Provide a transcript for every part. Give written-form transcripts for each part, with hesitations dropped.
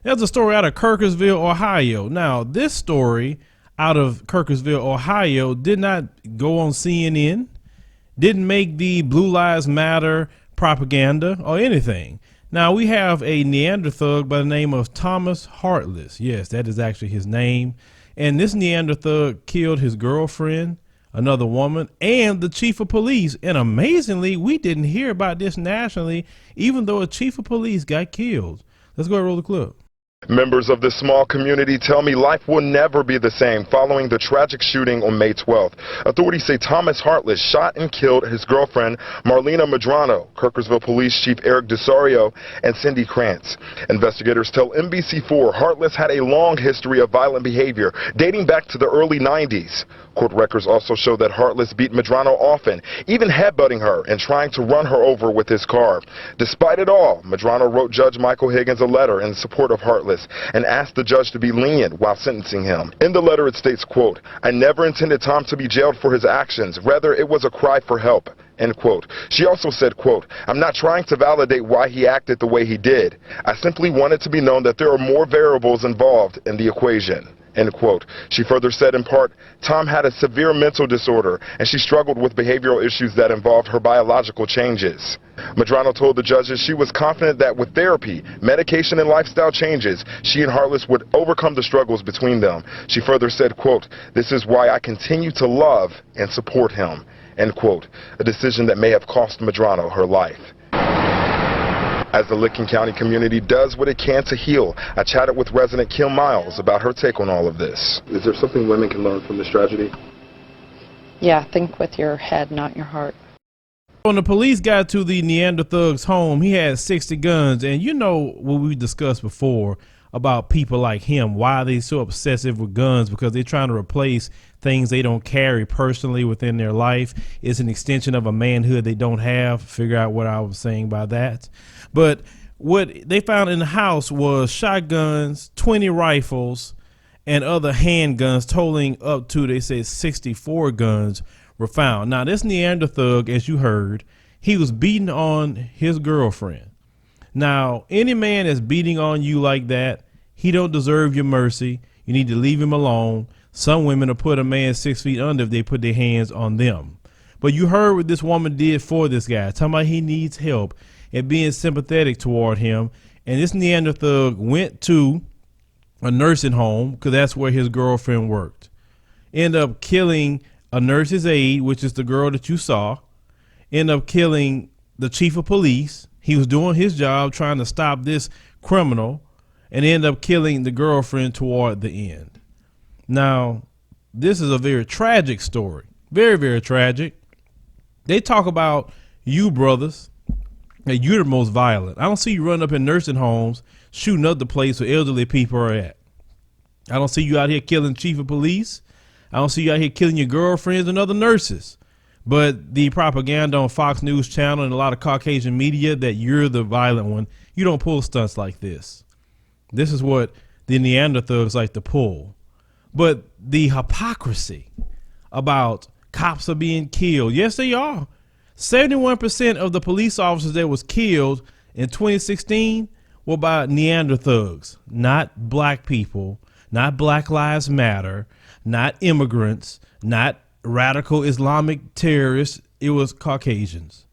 There's a story out of Kirkersville, Ohio. Now, this story out of Kirkersville, Ohio did not go on CNN, didn't make the Blue Lives Matter propaganda or anything. Now, we have a NeanderThug by the name of Thomas Hartless. Yes, that is actually his name. And this NeanderThug killed his girlfriend, another woman, and the chief of police. And amazingly, we didn't hear about this nationally, even though a chief of police got killed. Let's go ahead and roll the clip. Members of this small community tell me life will never be the same following the tragic shooting on May 12th. Authorities say Thomas Hartless shot and killed his girlfriend, Marlina Medrano, Kirkersville Police Chief Eric DiSario, and Cindy Krantz. Investigators tell NBC4 Hartless had a long history of violent behavior dating back to the early 90s. Court records also show that Hartless beat Medrano often, even headbutting her and trying to run her over with his car. Despite it all, Medrano wrote Judge Michael Higgins a letter in support of Hartless and asked the judge to be lenient while sentencing him. In the letter it states, quote, "I never intended Tom to be jailed for his actions. Rather, it was a cry for help." End quote. She also said, quote, "I'm not trying to validate why he acted the way he did. I simply wanted to be known that there are more variables involved in the equation." End quote. She further said in part, Tom had a severe mental disorder and she struggled with behavioral issues that involved her biological changes. Medrano told the judges she was confident that with therapy, medication, and lifestyle changes, she and Hartless would overcome the struggles between them. She further said, quote, "This is why I continue to love and support him." End quote. A decision that may have cost Medrano her life. As the Licking County community does what it can to heal, I chatted with resident Kim Miles about her take on all of this. Is there something women can learn from this tragedy? Yeah, think with your head, not your heart. When the police got to the NeanderThug's home, he had 60 guns. And you know what we discussed before about people like him, why they so obsessive with guns, because they're trying to replace things they don't carry personally within their life. It's an extension of a manhood they don't have. Figure out what I was saying by that. But what they found in the house was shotguns, 20 rifles, and other handguns, totaling up to, they said, 64 guns were found. Now, this NeanderThug, as you heard, he was beating on his girlfriend. Now, any man that's beating on you like that, he don't deserve your mercy. You need to leave him alone. Some women will put a man 6 feet under if they put their hands on them. But you heard what this woman did for this guy, talking about he needs help and being sympathetic toward him. And this NeanderThug went to a nursing home because that's where his girlfriend worked. Ended up killing a nurse's aide, which is the girl that you saw. Ended up killing the chief of police. He was doing his job trying to stop this criminal, and ended up killing the girlfriend toward the end. Now, this is a very tragic story. Very, very tragic. They talk about you brothers, that you're the most violent. I don't see you running up in nursing homes, shooting up the place where elderly people are at. I don't see you out here killing chief of police. I don't see you out here killing your girlfriends and other nurses. But the propaganda on Fox News Channel and a lot of Caucasian media that you're the violent one, you don't pull stunts like this. This is what the NeanderThugs like to pull. But the hypocrisy about cops are being killed. Yes, they are. 71% of the police officers that was killed in 2016 were by NeanderThugs, not black people, not Black Lives Matter, not immigrants, not radical Islamic terrorists. It was Caucasians,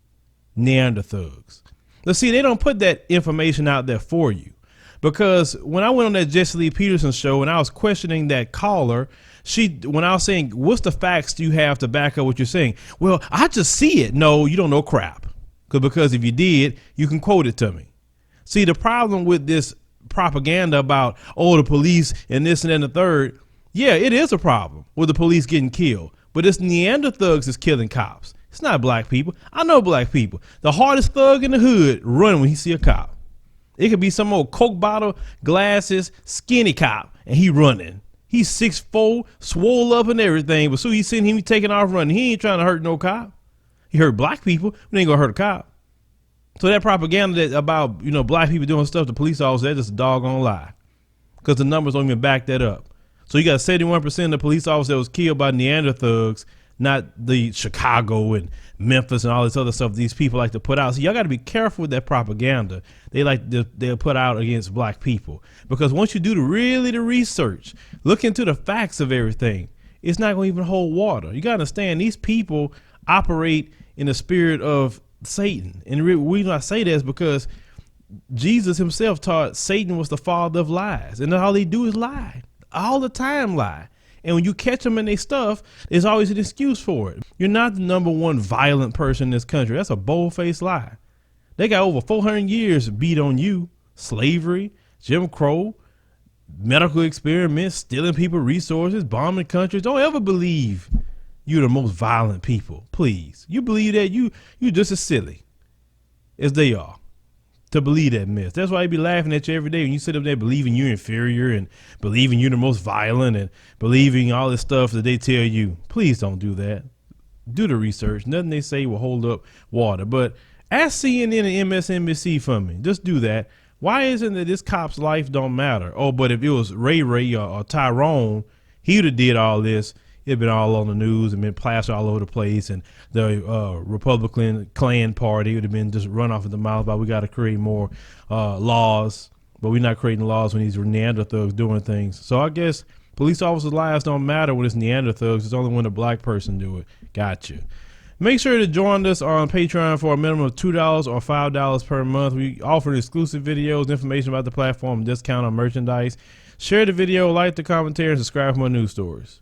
NeanderThugs. Let's see, they don't put that information out there for you, because when I went on that Jesse Lee Peterson show and I was questioning that caller, when I was saying, what's the facts do you have to back up what you're saying? Well, I just see it. No, you don't know crap. Because if you did, you can quote it to me. See, the problem with this propaganda about, oh, the police and this and then the third. Yeah, it is a problem with the police getting killed, but it's NeanderThugs is killing cops. It's not black people. I know black people. The hardest thug in the hood run when he see a cop. It could be some old Coke bottle, glasses, skinny cop, and he running. He's 6'4", swole up and everything, but so he's sitting him taking off running. He ain't trying to hurt no cop. He hurt black people, but he ain't gonna hurt a cop. So that propaganda that about, black people doing stuff to police officers, that's just a doggone lie, because the numbers don't even back that up. So you got 71% of the police officers that was killed by NeanderThugs, not the Chicago and Memphis and all this other stuff these people like to put out. So y'all got to be careful with that propaganda they'll put out against black people, because once you do the research, look into the facts of everything, it's not going to even hold water. You got to understand, these people operate in the spirit of Satan. And the reason I say that is because Jesus himself taught Satan was the father of lies, and all they do is lie all the time, lie. And when you catch them in their stuff, there's always an excuse for it. You're not the number one violent person in this country. That's a bold-faced lie. They got over 400 years beat on you. Slavery, Jim Crow, medical experiments, stealing people resources, bombing countries. Don't ever believe you're the most violent people. Please. You believe that, you just as silly as they are to believe that myth. That's why they be laughing at you every day when you sit up there believing you're inferior and believing you're the most violent and believing all this stuff that they tell you. Please don't do that. Do the research. Nothing they say will hold up water. But ask CNN and MSNBC for me. Just do that. Why isn't it this cop's life don't matter? Oh, but if it was Ray or Tyrone, he would have did all this. It'd been all on the news and been plastered all over the place, and the Republican Klan party would have been just run off at the mouth about we got to create more laws, but we're not creating laws when these NeanderThugs doing things. So I guess police officers' lives don't matter when it's NeanderThugs. It's only when a black person do it. Gotcha. Make sure to join us on Patreon for a minimum of $2 or $5 per month. We offer exclusive videos, information about the platform, discount on merchandise. Share the video, like the commentary, and subscribe for more news stories.